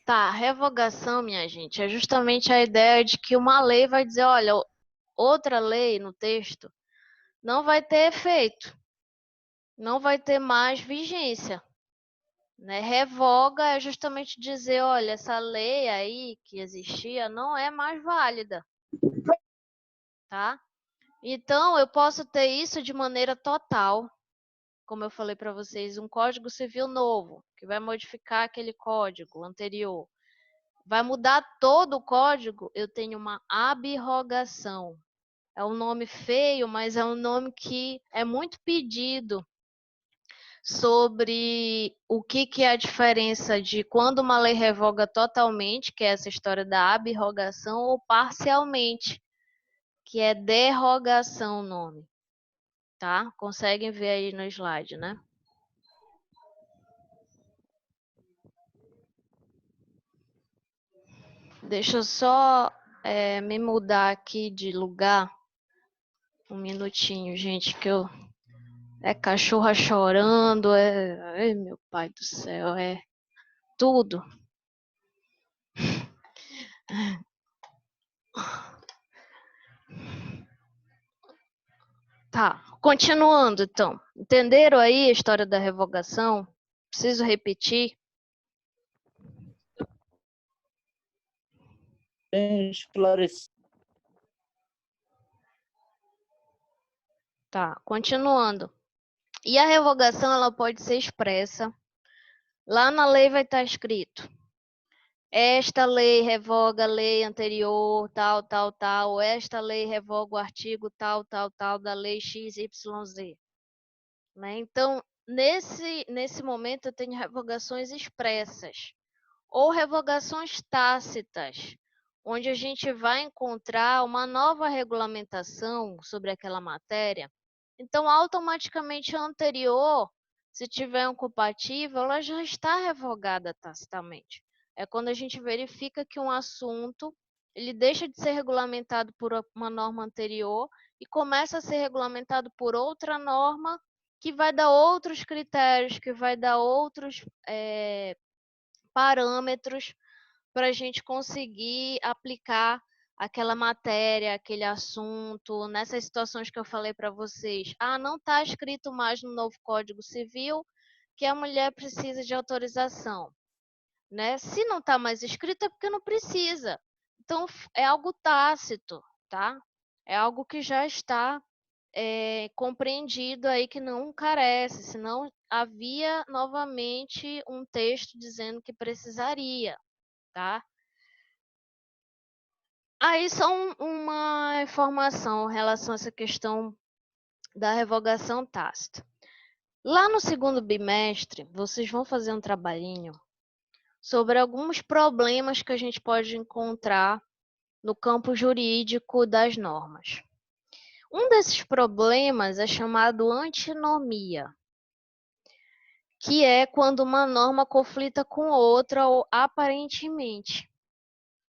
Tá, revogação, minha gente, é justamente a ideia de que uma lei vai dizer, olha, outra lei no texto não vai ter efeito, não vai ter mais vigência, né? Revoga é justamente dizer, olha, essa lei aí que existia não é mais válida, tá? Então, eu posso ter isso de maneira total, como eu falei para vocês, um Código Civil novo, que vai modificar aquele código anterior. Vai mudar todo o código, eu tenho uma abrogação. É um nome feio, mas é um nome que é muito pedido sobre o que é a diferença de quando uma lei revoga totalmente, que é essa história da abrogação, ou parcialmente, que é derrogação o nome. Tá? Conseguem ver aí no slide, né? Deixa eu só me mudar aqui de lugar. Um minutinho, gente, que eu... É cachorra chorando, Ai, meu pai do céu, é tudo. Tá, continuando então. Entenderam aí a história da revogação? Preciso repetir? Esclarecer. Tá, continuando. E a revogação ela pode ser expressa. Lá na lei vai estar escrito: esta lei revoga a lei anterior, tal, tal, tal. Esta lei revoga o artigo tal, tal, tal da lei XYZ. Né? Então, nesse momento, eu tenho revogações expressas ou revogações tácitas, onde a gente vai encontrar uma nova regulamentação sobre aquela matéria. Então, automaticamente a anterior, se tiver um compatível, ela já está revogada tacitamente. É quando a gente verifica que um assunto ele deixa de ser regulamentado por uma norma anterior e começa a ser regulamentado por outra norma que vai dar outros critérios, que vai dar outros parâmetros para a gente conseguir aplicar aquela matéria, aquele assunto, nessas situações que eu falei para vocês. Ah, não está escrito mais no novo Código Civil que a mulher precisa de autorização, né? Se não está mais escrito é porque não precisa. Então, é algo tácito, tá? É algo que já está compreendido aí que não carece, senão havia novamente um texto dizendo que precisaria, tá? Aí só uma informação em relação a essa questão da revogação tácita. Lá no segundo bimestre, vocês vão fazer um trabalhinho sobre alguns problemas que a gente pode encontrar no campo jurídico das normas. Um desses problemas é chamado antinomia, que é quando uma norma conflita com outra ou aparentemente,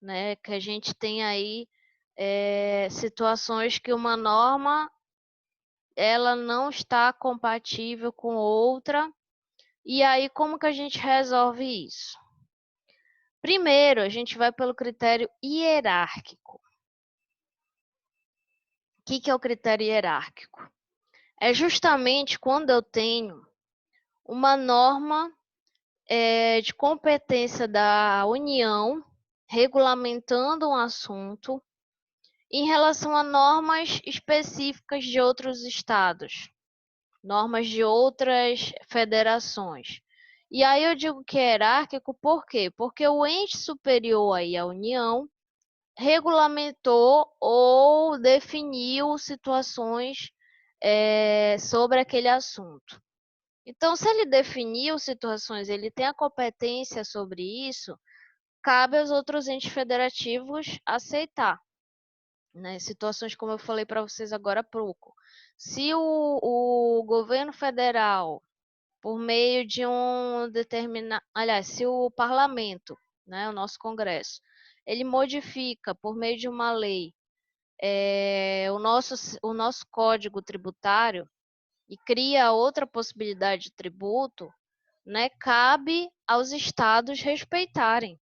né? Que a gente tem aí situações que uma norma ela não está compatível com outra, e aí como que a gente resolve isso? Primeiro, a gente vai pelo critério hierárquico. O que é o critério hierárquico? É justamente quando eu tenho uma norma de competência da União regulamentando um assunto em relação a normas específicas de outros estados, normas de outras federações. E aí eu digo que é hierárquico por quê? Porque o ente superior aí à União regulamentou ou definiu situações sobre aquele assunto. Então, se ele definiu situações, ele tem a competência sobre isso, cabe aos outros entes federativos aceitar, né? Situações como eu falei para vocês agora há pouco. Se o governo federal, por meio de um determinado... Aliás, se o parlamento, né, o nosso Congresso, ele modifica, por meio de uma lei, o nosso Código Tributário e cria outra possibilidade de tributo, né, cabe aos estados respeitarem.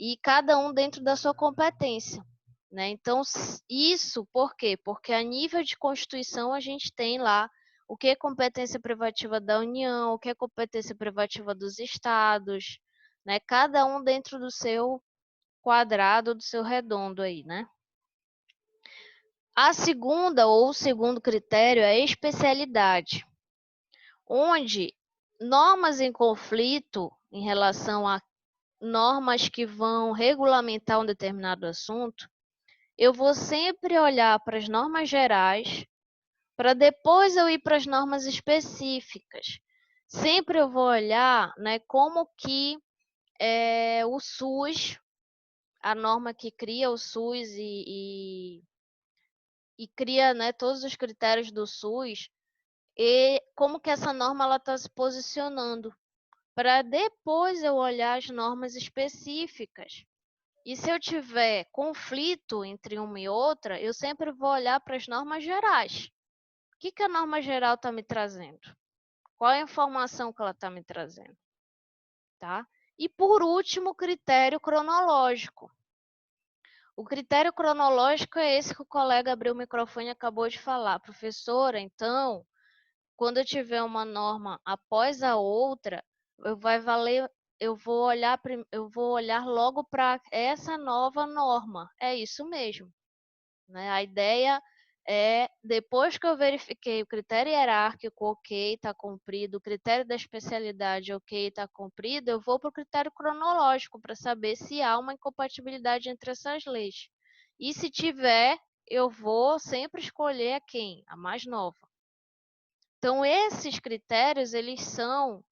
e cada um dentro da sua competência, né? Então, isso por quê? Porque a nível de Constituição a gente tem lá o que é competência privativa da União, o que é competência privativa dos estados, né? Cada um dentro do seu quadrado, do seu redondo aí, né? A segunda ou o segundo critério é a especialidade, onde normas em conflito em relação a normas que vão regulamentar um determinado assunto, eu vou sempre olhar para as normas gerais, para depois eu ir para as normas específicas. Sempre eu vou olhar, né, como que o SUS, a norma que cria o SUS e cria, né, todos os critérios do SUS, e como que essa norma está se posicionando, para depois eu olhar as normas específicas. E se eu tiver conflito entre uma e outra, eu sempre vou olhar para as normas gerais. O que, que a norma geral está me trazendo? Qual é a informação que ela está me trazendo? Tá? E por último, o critério cronológico. O critério cronológico é esse que o colega abriu o microfone e acabou de falar. Professora, então, quando eu tiver uma norma após a outra, eu vou olhar logo para essa nova norma. É isso mesmo, né? A ideia é, depois que eu verifiquei o critério hierárquico, ok, está cumprido, o critério da especialidade, ok, está cumprido, eu vou para o critério cronológico para saber se há uma incompatibilidade entre essas leis. E se tiver, eu vou sempre escolher a quem? A mais nova. Então, esses critérios, eles são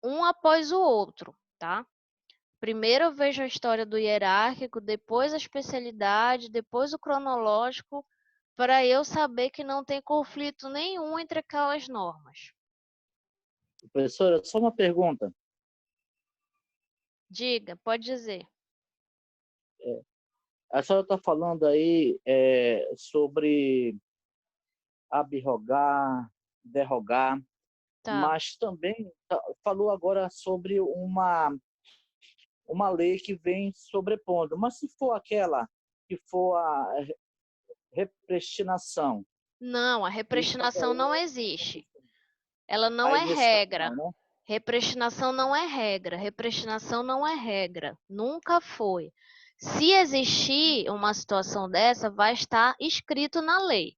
um após o outro, tá? Primeiro eu vejo a história do hierárquico, depois a especialidade, depois o cronológico, para eu saber que não tem conflito nenhum entre aquelas normas. Professora, só uma pergunta. Diga, pode dizer. A senhora está falando aí sobre abrogar, derrogar, Tá. mas também falou agora sobre uma lei que vem sobrepondo. Mas se for aquela que for a repristinação, Não, a e repristinação não estabelece existe. Ela não aí é nesse caso regra. não, né? Repristinação não é regra. Repristinação não é regra. Nunca foi. Se existir uma situação dessa, vai estar escrito na lei.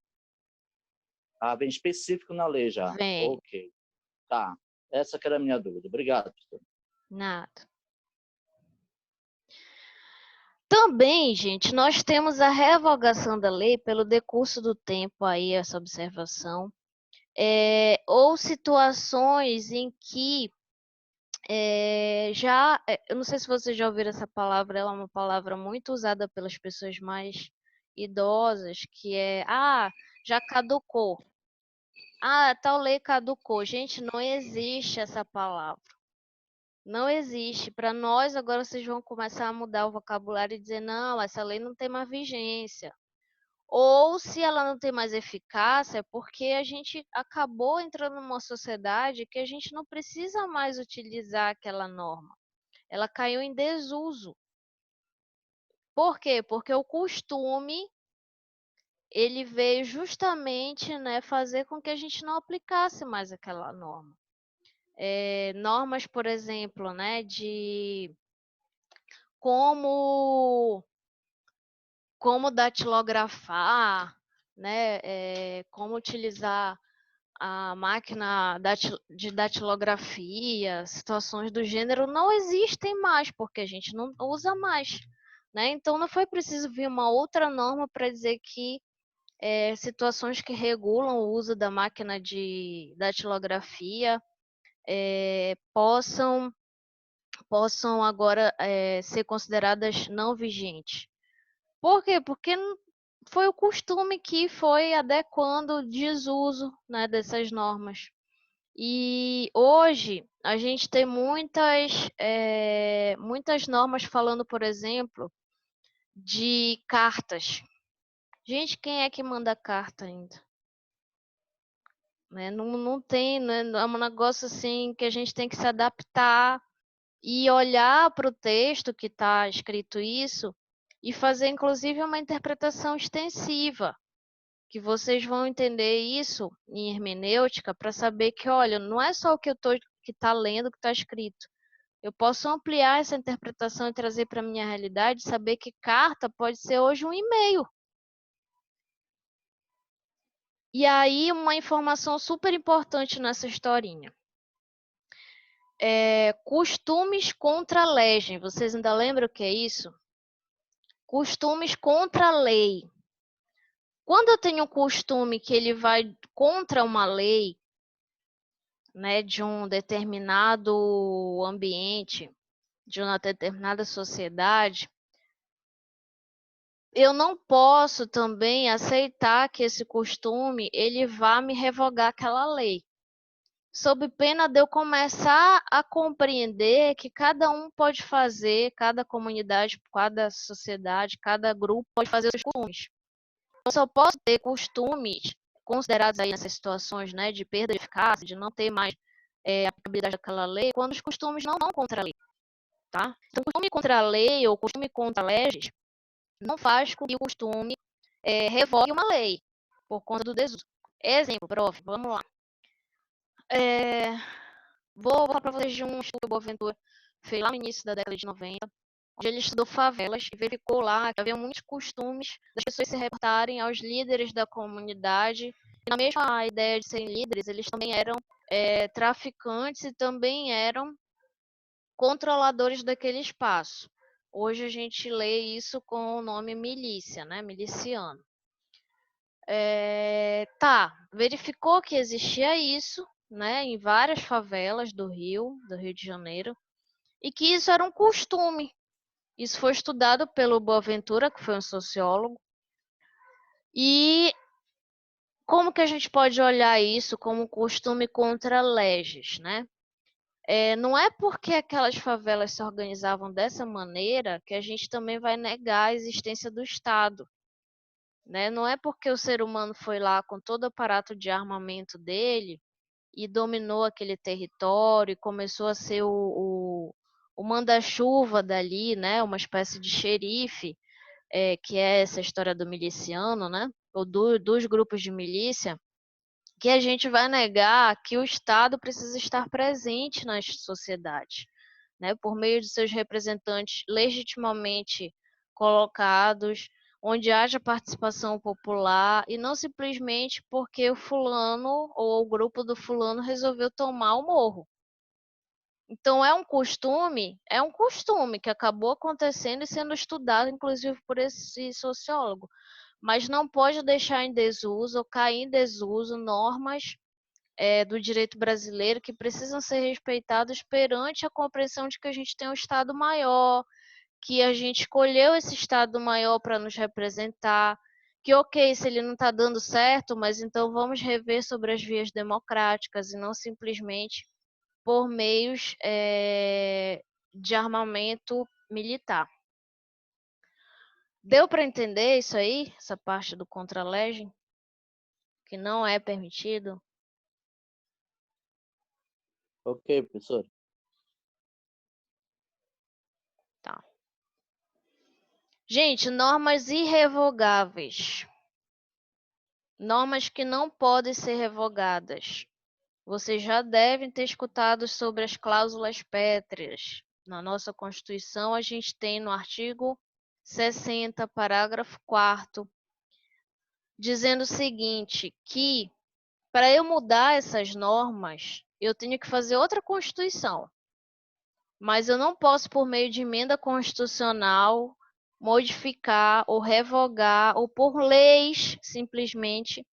Ah, bem específico na lei já. Vem. Ok, tá. Essa que era a minha dúvida. Obrigado, professor. Nada. Também, gente, nós temos a revogação da lei pelo decurso do tempo aí, essa observação, ou situações em que eu não sei se vocês já ouviram essa palavra, ela é uma palavra muito usada pelas pessoas mais idosas, que é, já caducou. Tal lei caducou. Gente, não existe essa palavra. Não existe. Para nós, agora vocês vão começar a mudar o vocabulário e dizer, não, essa lei não tem mais vigência. Ou se ela não tem mais eficácia, é porque a gente acabou entrando numa sociedade que a gente não precisa mais utilizar aquela norma. Ela caiu em desuso. Por quê? Porque o costume, ele veio justamente, né, fazer com que a gente não aplicasse mais aquela norma. Normas, por exemplo, né, de como datilografar, né, como utilizar a máquina de datilografia, situações do gênero não existem mais, porque a gente não usa mais, né? Então não foi preciso vir uma outra norma para dizer que situações que regulam o uso da máquina de datilografia possam agora ser consideradas não vigentes. Por quê? Porque foi o costume que foi adequando o desuso, né, dessas normas. E hoje a gente tem muitas normas falando, por exemplo, de cartas. Gente, quem é que manda carta ainda? Né? Não tem, né? É um negócio assim que a gente tem que se adaptar e olhar para o texto que está escrito isso e fazer, inclusive, uma interpretação extensiva, que vocês vão entender isso em hermenêutica para saber que, olha, não é só o que eu tô, que está lendo que está escrito. Eu posso ampliar essa interpretação e trazer para a minha realidade, saber que carta pode ser hoje um e-mail. E aí, uma informação super importante nessa historinha. Costumes contra a legem. Vocês ainda lembram o que é isso? Costumes contra a lei. Quando eu tenho um costume que ele vai contra uma lei, né, de um determinado ambiente, de uma determinada sociedade, eu não posso também aceitar que esse costume ele vá me revogar aquela lei, sob pena de eu começar a compreender que cada um pode fazer, cada comunidade, cada sociedade, cada grupo pode fazer os costumes. Eu só posso ter costumes considerados aí nessas situações, né, de perda de eficácia, de não ter mais a aplicabilidade daquela lei, quando os costumes não vão contra a lei, tá? Então, costume contra a lei ou costume contra leges não faz com que o costume revogue uma lei por conta do desuso. Exemplo, prof, vamos lá. Vou falar para vocês de um estudo que o Boaventura fez lá no início da década de 90, onde ele estudou favelas e verificou lá que havia muitos costumes das pessoas se reportarem aos líderes da comunidade. E na mesma ideia de serem líderes, eles também eram traficantes e também eram controladores daquele espaço. Hoje a gente lê isso com o nome milícia, né? Miliciano. Verificou que existia isso, né, em várias favelas do Rio de Janeiro, e que isso era um costume. Isso foi estudado pelo Boaventura, que foi um sociólogo. E como que a gente pode olhar isso como costume contra leges, né? Não é porque aquelas favelas se organizavam dessa maneira que a gente também vai negar a existência do Estado, né? Não é porque o ser humano foi lá com todo o aparato de armamento dele e dominou aquele território e começou a ser o manda-chuva dali, né? Uma espécie de xerife, que é essa história do miliciano, né? Ou dos grupos de milícia, que a gente vai negar que o Estado precisa estar presente nas sociedades, né? Por meio de seus representantes legitimamente colocados, onde haja participação popular e não simplesmente porque o fulano ou o grupo do fulano resolveu tomar o morro. Então é um costume que acabou acontecendo e sendo estudado, inclusive, por esse sociólogo, mas não pode deixar em desuso ou cair em desuso normas do direito brasileiro que precisam ser respeitadas perante a compreensão de que a gente tem um Estado maior, que a gente escolheu esse Estado maior para nos representar, que ok, se ele não está dando certo, mas então vamos rever sobre as vias democráticas e não simplesmente por meios de armamento militar. Deu para entender isso aí? Essa parte do contra-legem? Que não é permitido? Ok, professor. Tá. Gente, normas irrevogáveis. Normas que não podem ser revogadas. Vocês já devem ter escutado sobre as cláusulas pétreas. Na nossa Constituição, a gente tem no artigo 60, parágrafo 4º, dizendo o seguinte, que para eu mudar essas normas, eu tenho que fazer outra Constituição. Mas eu não posso, por meio de emenda constitucional, modificar ou revogar, ou por leis, simplesmente,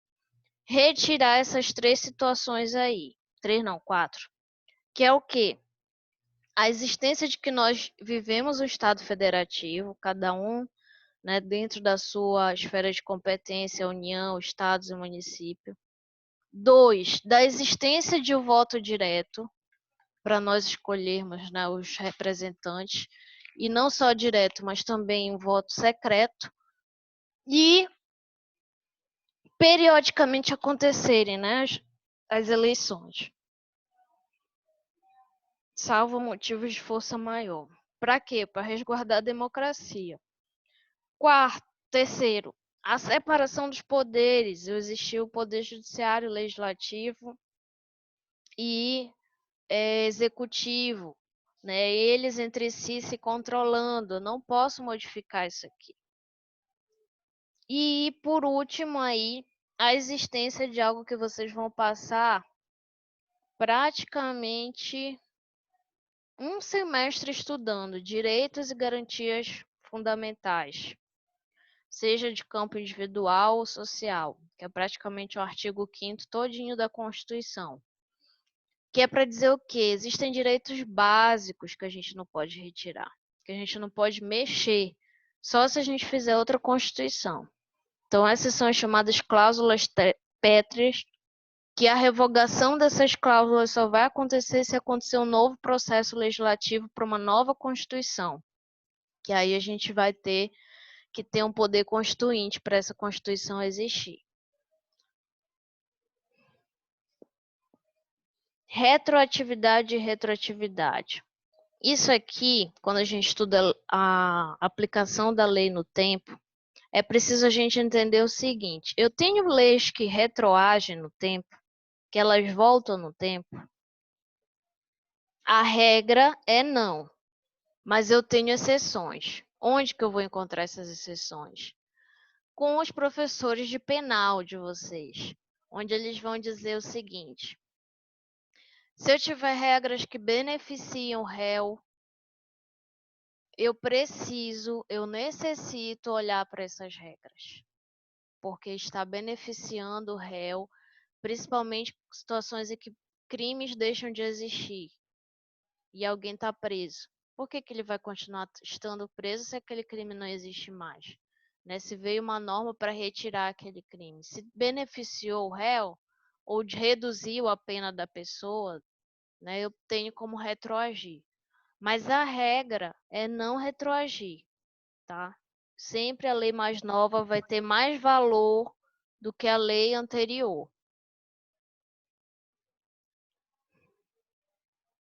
retirar essas 3 situações aí. 3 não, 4. Que é o quê? A existência de que nós vivemos o Estado federativo, cada um, né, dentro da sua esfera de competência, União, Estados e município. 2, da existência de um voto direto, para nós escolhermos, né, os representantes, e não só direto, mas também um voto secreto, e periodicamente acontecerem, né, as eleições. salvo motivos de força maior. Para quê? Para resguardar a democracia. Terceiro, a separação dos poderes. Existiu o poder judiciário, legislativo e executivo, né? Eles entre si se controlando. Eu não posso modificar isso aqui. E por último aí, a existência de algo que vocês vão passar praticamente um semestre estudando direitos e garantias fundamentais, seja de campo individual ou social, que é praticamente o artigo 5º todinho da Constituição. Que é para dizer o quê? Existem direitos básicos que a gente não pode retirar, que a gente não pode mexer, só se a gente fizer outra Constituição. Então, essas são as chamadas cláusulas pétreas, que a revogação dessas cláusulas só vai acontecer se acontecer um novo processo legislativo para uma nova Constituição, que aí a gente vai ter que ter um poder constituinte para essa Constituição existir. Retroatividade e retroatividade. Isso aqui, quando a gente estuda a aplicação da lei no tempo, é preciso a gente entender o seguinte: eu tenho leis que retroagem no tempo, que elas voltam no tempo. A regra é não, mas eu tenho exceções. Onde que eu vou encontrar essas exceções? Com os professores de penal de vocês, onde eles vão dizer o seguinte: se eu tiver regras que beneficiam o réu, eu necessito olhar para essas regras, porque está beneficiando o réu, principalmente em situações em que crimes deixam de existir e alguém está preso. Por que ele vai continuar estando preso se aquele crime não existe mais? Né? Se veio uma norma para retirar aquele crime, se beneficiou o réu ou reduziu a pena da pessoa, né, eu tenho como retroagir. Mas a regra é não retroagir, tá? Sempre a lei mais nova vai ter mais valor do que a lei anterior.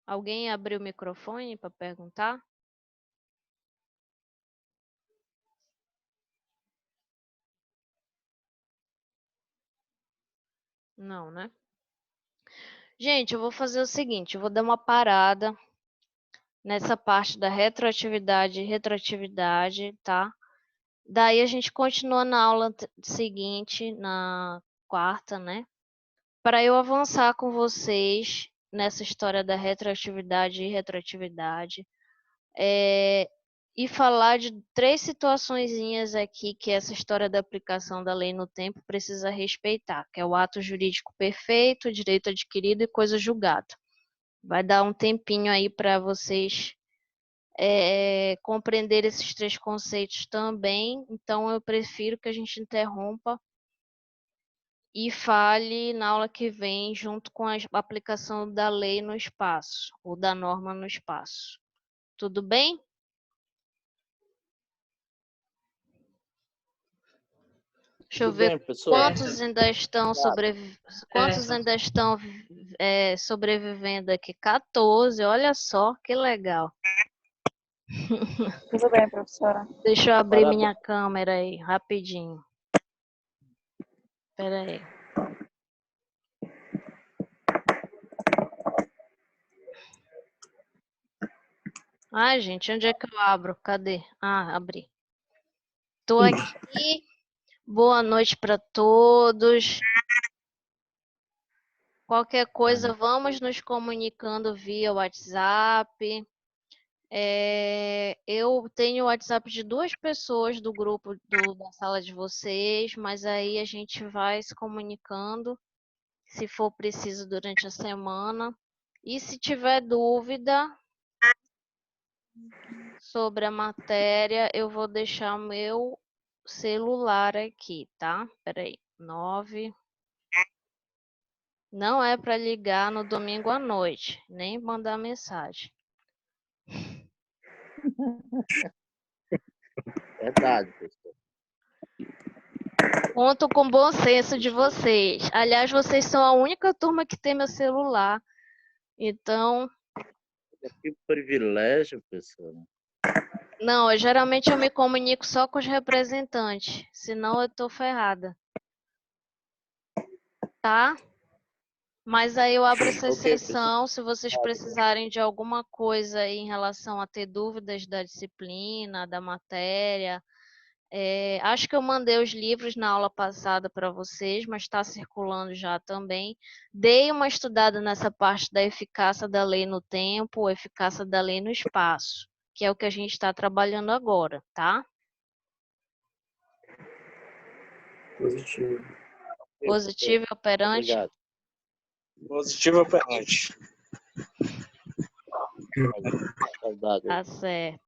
Alguém abriu o microfone para perguntar? Não, né? Gente, eu vou fazer o seguinte, eu vou dar uma parada nessa parte da retroatividade e retroatividade, tá? Daí a gente continua na aula seguinte, na quarta, né? Para eu avançar com vocês nessa história da retroatividade e retroatividade, e falar de 3 situaçõezinhas aqui que essa história da aplicação da lei no tempo precisa respeitar, que é o ato jurídico perfeito, direito adquirido e coisa julgada. Vai dar um tempinho aí para vocês compreender esses 3 conceitos também, então eu prefiro que a gente interrompa e fale na aula que vem junto com a aplicação da lei no espaço, ou da norma no espaço. Tudo bem? Deixa eu Tudo ver bem, professora? quantos ainda estão sobrevivendo aqui. 14, olha só, que legal. Tudo bem, professora. Deixa eu abrir Parabéns. minha câmera aí, rapidinho. Espera aí. Ai, gente, onde é que eu abro? Cadê? Ah, abri. Tô aqui. Boa noite para todos. Qualquer coisa, vamos nos comunicando via WhatsApp. Eu tenho o WhatsApp de 2 pessoas do grupo da sala de vocês, mas aí a gente vai se comunicando, se for preciso, durante a semana. E se tiver dúvida sobre a matéria, eu vou deixar o meu celular aqui, tá? Peraí, 9. Não é para ligar no domingo à noite, nem mandar mensagem. Verdade, professor. Conto com o bom senso de vocês. Aliás, vocês são a única turma que tem meu celular. Então, Que privilégio, pessoal. Não, geralmente eu me comunico só com os representantes, senão eu tô ferrada. Tá? Mas aí eu abro essa Ok, pessoal. exceção, se vocês precisarem de alguma coisa aí em relação a ter dúvidas da disciplina, da matéria. Acho que eu mandei os livros na aula passada para vocês, mas está circulando já também. Dei uma estudada nessa parte da eficácia da lei no tempo, eficácia da lei no espaço, que é o que a gente está trabalhando agora, tá? Positivo. Positivo e operante? Obrigado. Positivo operante. Saudade. Tá certo.